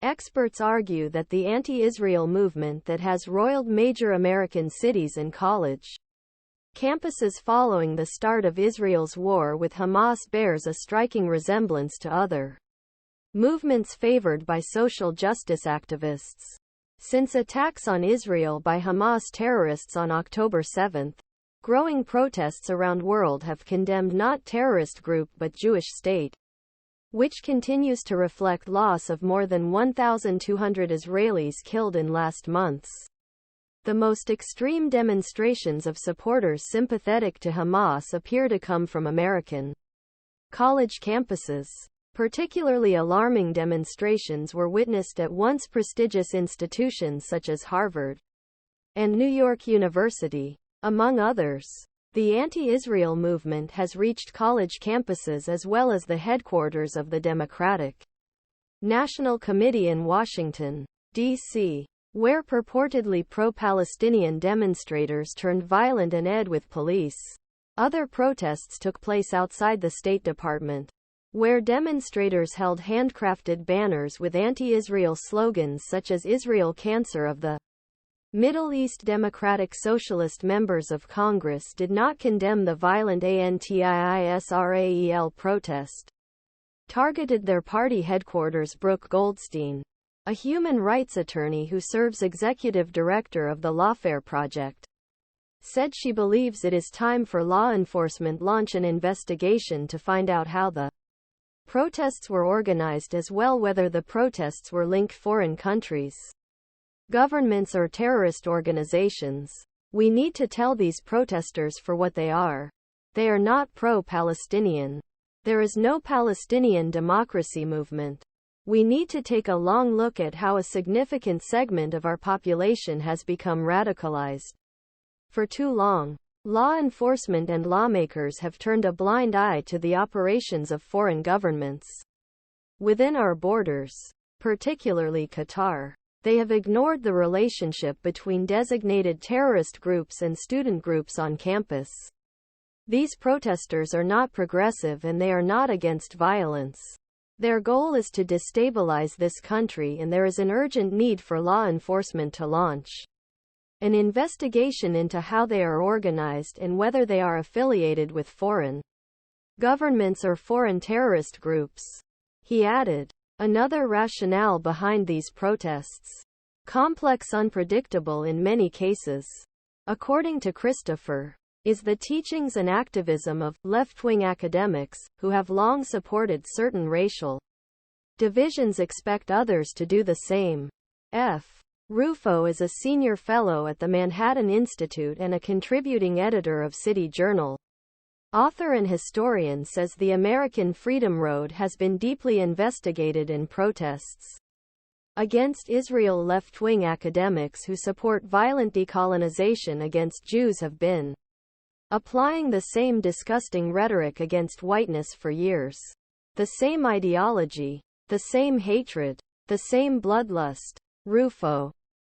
Experts argue that the anti-Israel movement that has roiled major American cities and college campuses following the start of Israel's war with Hamas bears a striking resemblance to other movements favored by social justice activists. Since attacks on Israel by Hamas terrorists on October 7, growing protests around the world have condemned not terrorist group but Jewish state, which continues to reflect loss of more than 1,200 Israelis killed in last months. The most extreme demonstrations of supporters sympathetic to Hamas appear to come from American college campuses. Particularly alarming demonstrations were witnessed at once prestigious institutions such as Harvard and New York University, among others. The anti-Israel movement has reached college campuses as well as the headquarters of the Democratic National Committee in Washington, D.C., where purportedly pro-Palestinian demonstrators turned violent and ed with police. Other protests took place outside the State Department, where demonstrators held handcrafted banners with anti-Israel slogans such as Israel Cancer of the Middle East. Democratic Socialist members of Congress did not condemn the violent anti-Israel protest. Targeted their party headquarters. Brooke Goldstein, a human rights attorney who serves executive director of the Lawfare Project, said she believes it is time for law enforcement launch an investigation to find out how the protests were organized as well whether the protests were linked foreign countries, governments or terrorist organizations. We need to tell these protesters for what they are. They are not pro-Palestinian. There is no Palestinian democracy movement. We need to take a long look at how a significant segment of our population has become radicalized. For too long, law enforcement and lawmakers have turned a blind eye to the operations of foreign governments within our borders, particularly Qatar. They have ignored the relationship between designated terrorist groups and student groups on campus. These protesters are not progressive and they are not against violence. Their goal is to destabilize this country, and there is an urgent need for law enforcement to launch an investigation into how they are organized and whether they are affiliated with foreign governments or foreign terrorist groups. He added, another rationale behind these protests, complex, unpredictable in many cases, according to Christopher, is the teachings and activism of left-wing academics who have long supported certain racial divisions expect others to do the same. F. Rufo is a senior fellow at the Manhattan Institute and a contributing editor of City Journal. Author and historian, says the American Freedom Road has been deeply investigated in protests against Israel. Left-wing academics who support violent decolonization against Jews have been applying the same disgusting rhetoric against whiteness for years. The same ideology, the same hatred, the same bloodlust. Rufo,